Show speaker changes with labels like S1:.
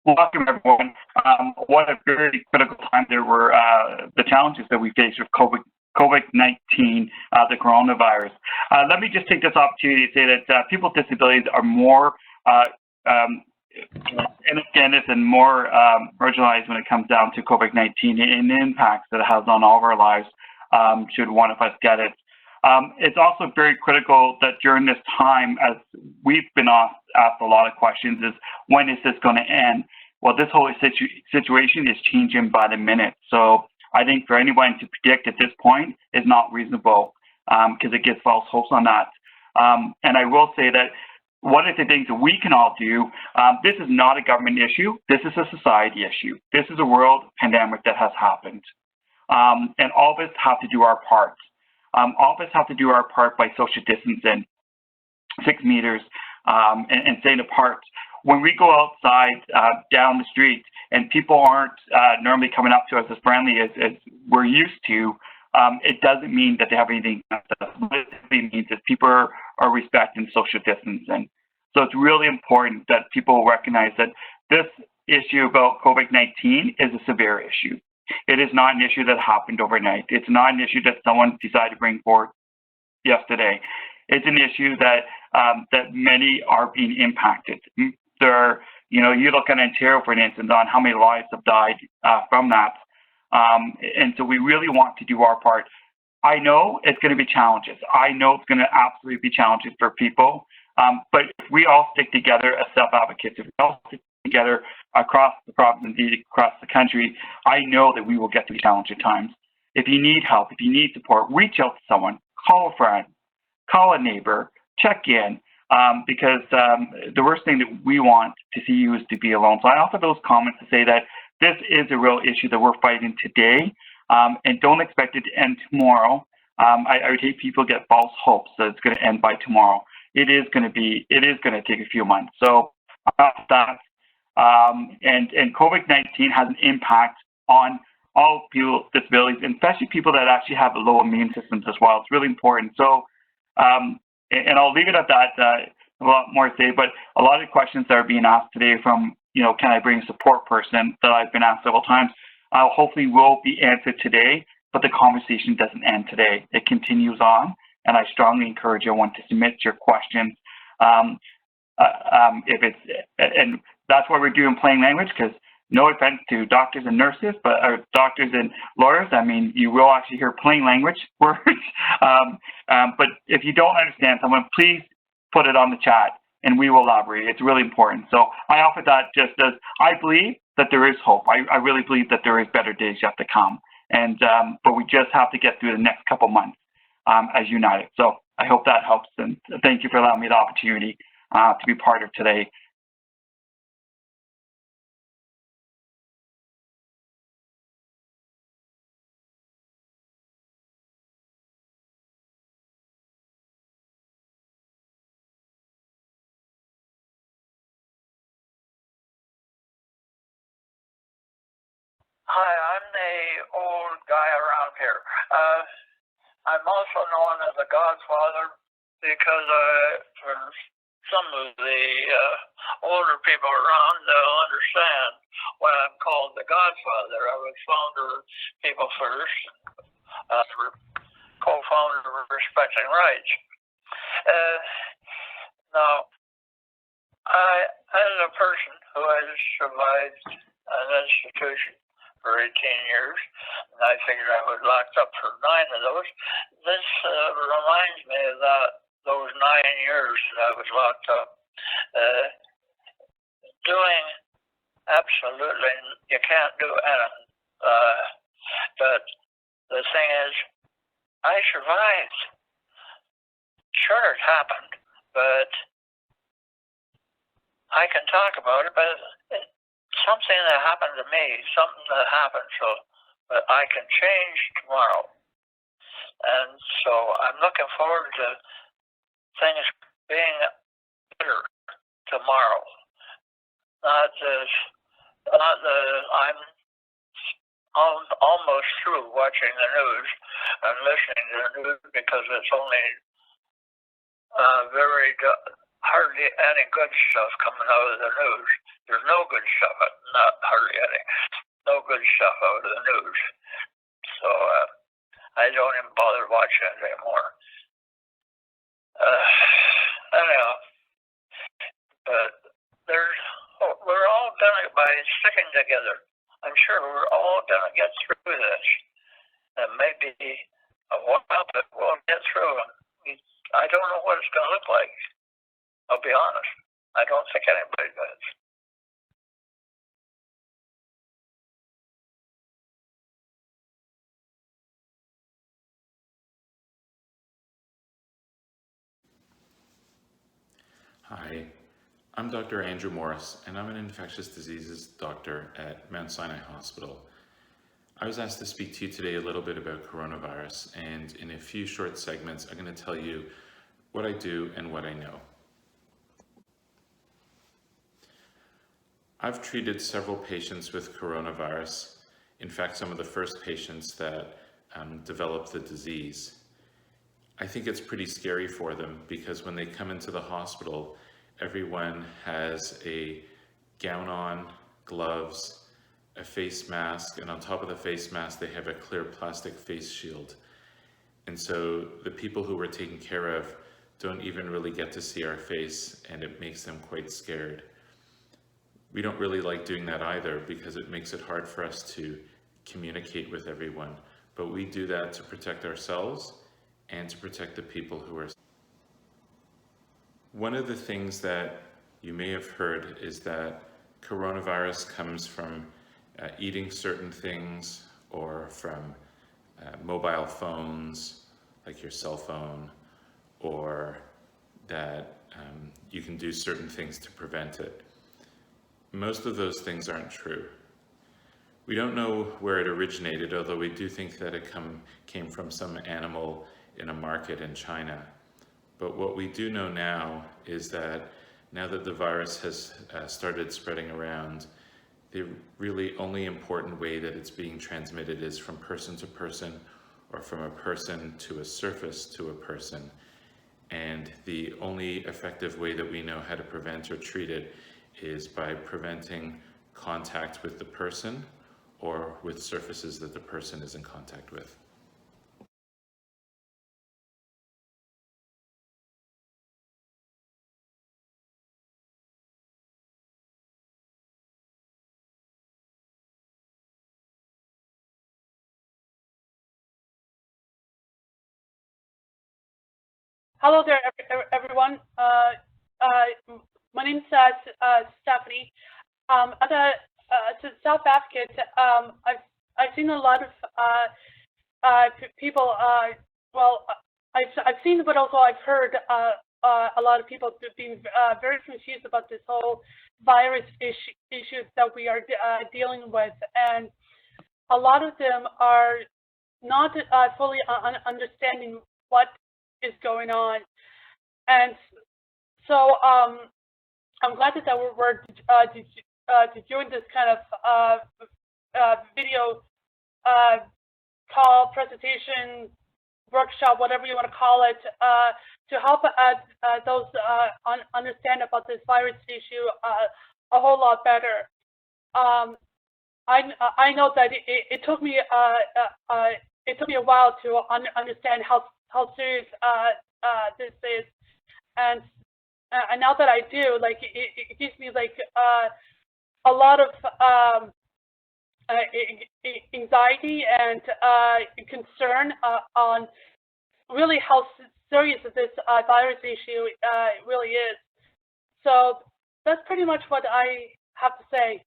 S1: Welcome, everyone. What a very critical time there were the challenges that we faced with COVID-19, the coronavirus. Let me just take this opportunity to say that people with disabilities are more uh, um, inattentive and more marginalized when it comes down to COVID-19 and the impacts that it has on all of our lives should one of us get it. It's also very critical that during this time, as we've been asked a lot of questions, is when is this going to end? Well, this whole situation is changing by the minute. So I think for anyone to predict at this point is not reasonable because it gives false hopes on that. And I will say that one of the things that we can all do, this is not a government issue. This is a society issue. This is a world pandemic that has happened. And all of us have to do our part. All of us have to do our part by social distancing, 6 meters, and staying apart. When we go outside down the street and people aren't normally coming up to us as friendly as we're used to, it doesn't mean that they have anything against us. What it simply means is people are respecting social distancing. So it's really important that people recognize that this issue about COVID-19 is a severe issue. It is not an issue that happened overnight. It's not an issue that someone decided to bring forward yesterday. It's an issue that that many are being impacted. You look at Ontario, for instance, on how many lives have died from that. And so we really want to do our part. I know it's going to be challenges. I know it's going to absolutely be challenges for people. But if we all stick together as self-advocates, if we all stick together across the province, indeed across the country, I know that we will get through challenging times. If you need help, if you need support, reach out to someone, call a friend, call a neighbor, check in, because the worst thing that we want to see you is to be alone. So I offer those comments to say that this is a real issue that we're fighting today, and don't expect it to end tomorrow. I would hate people get false hopes that it's going to end by tomorrow. It is going to take a few months. So that, and COVID-19 has an impact on all people with disabilities, and especially people that actually have low immune systems as well. It's really important. So, and I'll leave it at that. A lot more to say, but a lot of the questions that are being asked today from, can I bring a support person that I've been asked several times, hopefully will be answered today, but the conversation doesn't end today. It continues on, and I strongly encourage everyone to submit your questions. If it's, and that's why we're doing plain language, because no offense to doctors and nurses, but doctors and lawyers, I mean, you will actually hear plain language words. But if you don't understand someone, please put it on the chat and we will elaborate. It's really important. So I offer that just as I believe that there is hope. I really believe that there is better days yet to come. And but we just have to get through the next couple months as united. So I hope that helps. And thank you for allowing me the opportunity to be part of today.
S2: Hi, I'm the old guy around here. I'm also known as the Godfather because for some of the older people around, they'll understand why I'm called the Godfather. I was founder of People First, co-founder of Respecting Rights. Now, as a person who has survived an institution for 18 years, and I figured I was locked up for 9 of those. This reminds me of those 9 years that I was locked up, doing absolutely, you can't do anything. But the thing is, I survived. Sure, it happened, but I can talk about it, but something that happened to me, something that happened but I can change tomorrow. And so I'm looking forward to things being better tomorrow. I'm almost through watching the news and listening to the news because it's only very hardly any good stuff coming out of the news. There's no good stuff, not hardly any, no good stuff out of the news. So I don't even bother watching it anymore. Anyhow, but we're all gonna, by sticking together, I'm sure we're all gonna get through this. And maybe a while, but we'll get through. I don't know what it's gonna look like. I'll be honest. I don't think anybody does.
S3: Hi, I'm Dr. Andrew Morris, and I'm an infectious diseases doctor at Mount Sinai Hospital. I was asked to speak to you today a little bit about coronavirus, and in a few short segments, I'm going to tell you what I do and what I know. I've treated several patients with coronavirus. In fact, some of the first patients that developed the disease. I think it's pretty scary for them because when they come into the hospital, everyone has a gown on, gloves, a face mask, and on top of the face mask, they have a clear plastic face shield. And so the people who we're taking care of don't even really get to see our face, and it makes them quite scared. We don't really like doing that either because it makes it hard for us to communicate with everyone, but we do that to protect ourselves and to protect the people who are. One of the things that you may have heard is that coronavirus comes from eating certain things or from mobile phones, like your cell phone, or that you can do certain things to prevent it. Most of those things aren't true. We don't know where it originated, although we do think that it came from some animal in a market in China. But what we do know now is that now that the virus has started spreading around, the really only important way that it's being transmitted is from person to person or from a person to a surface to a person. And the only effective way that we know how to prevent or treat it is by preventing contact with the person or with surfaces that the person is in contact with.
S4: Hello there, everyone. My name's Stephanie. As a self-advocate, I've seen a lot of people. Well, I've seen, but also I've heard a lot of people being very confused about this whole virus issues that we are dealing with, and a lot of them are not fully understanding what is going on. And so I'm glad that we're doing this kind of video call, presentation, workshop, whatever you want to call it, to help those understand about this virus issue a whole lot better. I know that it took me a while to understand how serious this is, and now that I do, like it gives me like a lot of anxiety and concern on really how serious this virus issue really is. So that's pretty much what I have to say.